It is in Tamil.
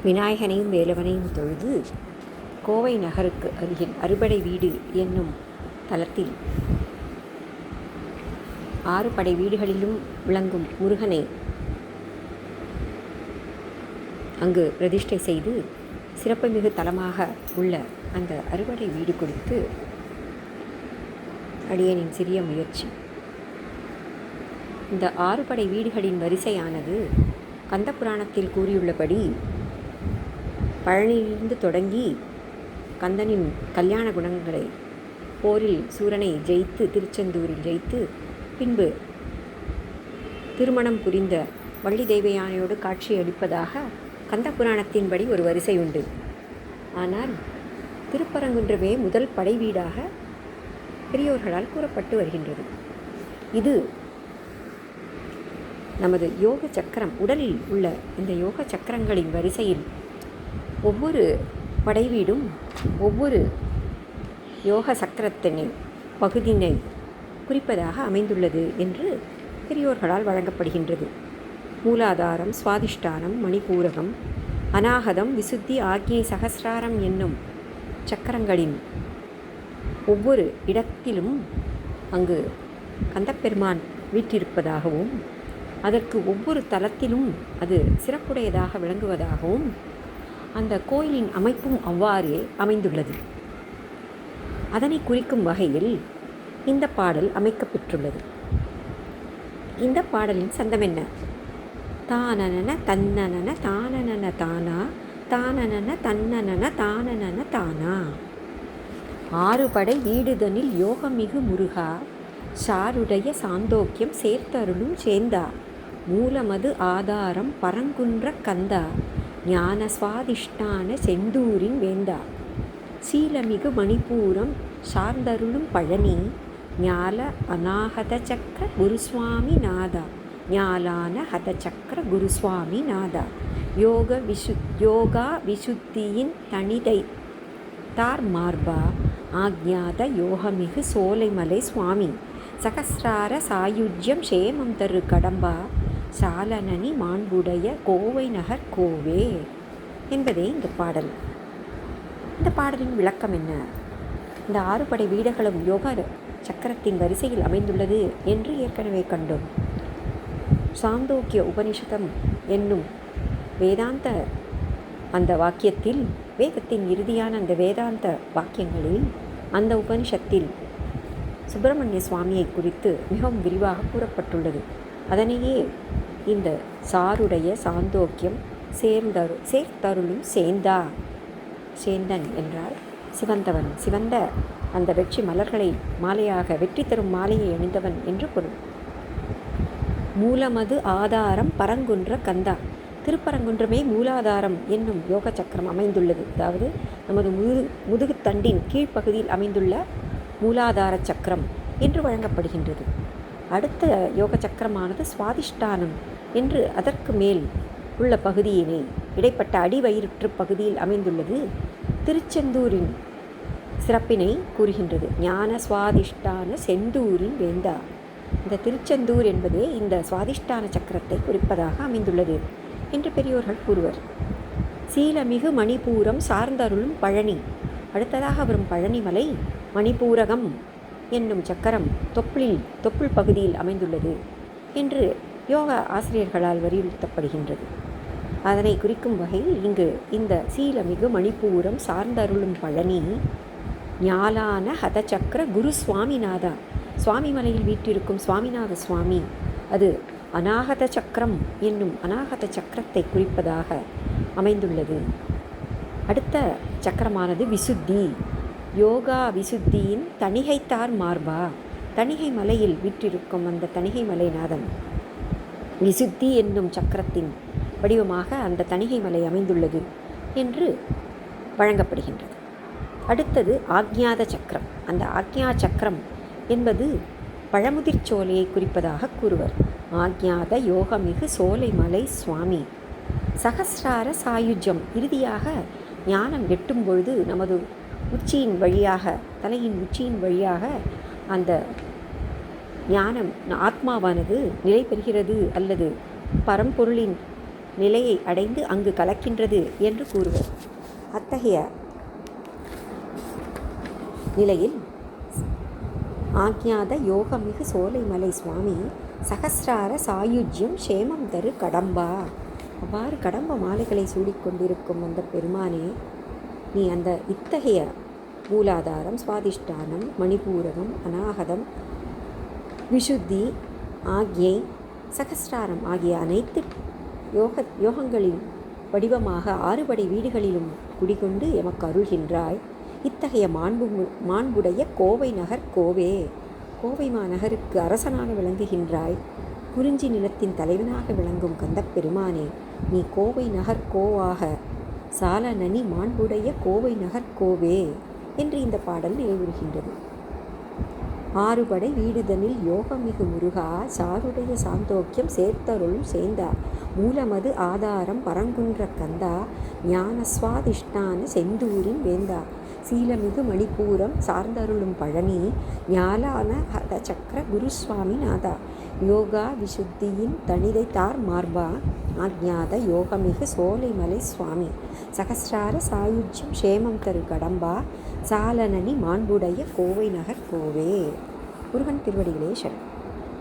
விநாயகனையும் வேலவனையும் தொழுது கோவை நகருக்கு அருகில் அறுபடை வீடு என்னும் தலத்தில் 6 படை வீடுகளிலும் விளங்கும் முருகனை அங்கு பிரதிஷ்டை செய்து சிறப்புமிகு தலமாக உள்ள அந்த அறுபடை வீடு குறித்து அடியனின் சிறிய முயற்சி. இந்த 6 படை வீடுகளின் வரிசையானது கந்த புராணத்தில் கூறியுள்ளபடி பழனியிலிருந்து தொடங்கி கந்தனின் கல்யாண குணங்களை போரில் சூரனை ஜெயித்து திருச்செந்தூரில் ஜெயித்து பின்பு திருமணம் புரிந்த வள்ளி தேவயானையோடு காட்சி அளிப்பதாக கந்த புராணத்தின்படி ஒரு வரிசை உண்டு. ஆனால் திருப்பரங்குன்றமே முதல் படை வீடாக பெரியோர்களால் கூறப்பட்டு வருகின்றது. இது நமது யோக சக்கரம், உடலில் உள்ள இந்த யோக சக்கரங்களின் வரிசையில் ஒவ்வொரு படை வீடும் ஒவ்வொரு யோக சக்கரத்தினை பகுதியினை குறிப்பதாக அமைந்துள்ளது என்று பெரியோர்களால் வழங்கப்படுகின்றது. மூலாதாரம், சுவாதிஷ்டானம், மணிபூரகம், அநாகதம், விசுத்தி, ஆக்ஞை, சகசிராரம் என்னும் சக்கரங்களின் ஒவ்வொரு இடத்திலும் அங்கு கந்தப்பெருமான் வீற்றிருப்பதாகவும் அதற்கு ஒவ்வொரு தலத்திலும் அது சிறப்புடையதாக விளங்குவதாகவும் அந்த கோயிலின் அமைப்பும் அவ்வாறே அமைந்துள்ளது. அதனை குறிக்கும் வகையில் இந்த பாடல் அமைக்கப்பெற்றுள்ளது. இந்த பாடலின் சந்தம் என்ன? தானனன தன்னனன தானனன தானா, தானனன தன்னனன தானனன தானா. 6 படை வீடுதனில் யோகமிகு முருகா, சாருடைய சாந்தோக்கியம் சேர்த்தருளும் சேந்தா, மூலமது ஆதாரம் பரங்குன்ற கந்தா, ஞான சுவாதிஷ்டான செந்தூரின் வேந்தா, சீலமிகு மணிபூரம் சார்ந்தருளும் பழனி, ஞால அநாகத சக்கர குருசுவாமி நாதா, ஞாலான ஹதசக்கர குருசுவாமி நாதா, யோகா விசுத்தியின் தனிதை தார் மார்பா, ஆக்ஞாத யோகமிகு சோலைமலை சுவாமி, சகசிரார சாயுஜ்யம் சேமம் தரு கடம்பா, சாலனனி மாண்புடைய கோவை நகர் கோவே என்பதே இந்த பாடல். இந்த பாடலின் விளக்கம் என்ன? இந்த 6 படை வீடுகளும் யோகா சக்கரத்தின் வரிசையில் அமைந்துள்ளது என்று ஏற்கனவே கண்டோம். சாந்தோக்கிய உபனிஷதம் என்னும் வேதாந்த அந்த வாக்கியத்தில், வேதத்தின் இறுதியான அந்த வேதாந்த வாக்கியங்களில் அந்த உபனிஷத்தில் சுப்பிரமணிய சுவாமியை குறித்து மிகவும் விரிவாக கூறப்பட்டுள்ளது. அதனையே இந்த சாருடைய சாந்தோக்கியம் சேர்த்தருளும் சேந்தா, சேந்தன் என்றால் சிவந்தவன், சிவந்த அந்த வெற்றி மலர்களை மாலையாக வெற்றி தரும் மாலையை அணிந்தவன் என்று பொருள். மூலமது ஆதாரம் பரங்குன்ற கந்தா, திருப்பரங்குன்றமே மூலாதாரம் என்னும் யோக சக்கரம் அமைந்துள்ளது. அதாவது நமது முதுகுத்தண்டின் கீழ்ப்பகுதியில் அமைந்துள்ள மூலாதார சக்கரம் என்று வழங்கப்படுகின்றது. அடுத்த யோக சக்கரமானது சுவாதிஷ்டானம் என்று அதற்கு மேல் உள்ள பகுதியினை இடைப்பட்ட அடிவயிற்று பகுதியில் அமைந்துள்ளது. திருச்செந்தூரின் சிறப்பினை கூறுகின்றது. ஞான சுவாதிஷ்டான செந்தூரின் வேந்தா, இந்த திருச்செந்தூர் என்பதே இந்த சுவாதிஷ்டான சக்கரத்தை குறிப்பதாக அமைந்துள்ளது என்று பெரியோர்கள் கூறுவர். சீலமிகு மணிபூரம் சார்ந்தருளும் பழனி, அடுத்ததாக வரும் பழனிமலை மணிபூரகம் என்னும் சக்கரம் தொப்புள் பகுதியில் அமைந்துள்ளது என்று யோக ஆசிரியர்களால் வலியுறுத்தப்படுகின்றது. அதனை குறிக்கும் வகையில் இங்கு இந்த சீலமிகு மணிபூரம் சார்ந்தருளும் பழனி, ஞாலான ஹதசக்கர குரு சுவாமிநாதா, சுவாமி மலையில் வீற்றிருக்கும் சுவாமிநாத சுவாமி, அது அநாகத சக்கரம் என்னும் அநாகத சக்கரத்தை குறிப்பதாக அமைந்துள்ளது. அடுத்த சக்கரமானது விசுத்தி, யோகா விசுத்தியின் தணிகைத்தார் மார்பா, தணிகை மலையில் வீற்றிருக்கும் அந்த தணிகை மலைநாதன் விசுத்தி என்னும் சக்கரத்தின் வடிவமாக அந்த தணிகை மலை அமைந்துள்ளது என்று வழங்கப்படுகின்றது. அடுத்தது ஆக்ஞாத சக்கரம். அந்த ஆக்ஞா சக்கரம் என்பது பழமுதிர் சோலையை குறிப்பதாக கூறுவர். ஆக்ஞாத யோகமிகு சோலை மலை சுவாமி, சகசிரார சாயுஜ்யம், இறுதியாக ஞானம் எட்டும் பொழுது நமது உச்சியின் வழியாக, தலையின் உச்சியின் வழியாக அந்த ஞானம் ஆத்மாவானது நிலை பெறுகிறது அல்லது பரம்பொருளின் நிலையை அடைந்து அங்கு கலக்கின்றது என்று கூறுவர். அத்தகைய நிலையில் ஆக்ஞாத யோகமிகு சோலைமலை சுவாமி சகசிரார சாயுஜ்யம் சேமம் தரு கடம்பா. அவ்வாறு கடம்ப மாலைகளை சூடிக்கொண்டிருக்கும் அந்த பெருமானே, நீ அந்த இத்தகைய மூலாதாரம், சுவாதிஷ்டானம், மணிபூரகம், அநாகதம், விஷுத்தி, ஆக்ஞை, சகசிராரம் ஆகிய அனைத்து யோகங்களின் வடிவமாக 6 படை வீடுகளிலும் குடிகொண்டு எமக்கு அருள்கின்றாய். இத்தகைய மாண்புடைய கோவை நகர் கோவே, கோவை மாநகருக்கு அரசனாக விளங்குகின்றாய். குறிஞ்சி நிலத்தின் தலைவனாக விளங்கும் கந்தப் பெருமானே, நீ கோவை நகர் கோவாக சாலநனி மாண்புடைய கோவை நகர் கோவே என்று இந்த பாடல் நினைவுறுகின்றது. 6 படை வீடுதனில் யோகமிகு முருகா, சாருடைய சாந்தோக்கியம் சேர்த்தருளும் சேந்தா, மூலமது ஆதாரம் பரங்குன்ற கந்தா, ஞானஸ்வாதிஷ்டான செந்தூரின் வேந்தா, சீலமிகு மணிப்பூரம் சார்ந்தருளும் பழனி, ஞாலான ஹத சக்கர குருசுவாமி நாதா, யோகா விசுத்தியின் தனிதை தார் மார்பா, ஆக்ஞாத யோகமிகு சோலைமலை சுவாமி, சகசிரார சாயுஜ்யம் சேமம் தரு கடம்பா, சாலனனி மாண்புடைய கோவை நகர் கோவே. முருகன் திருவடிகளே சரணம்.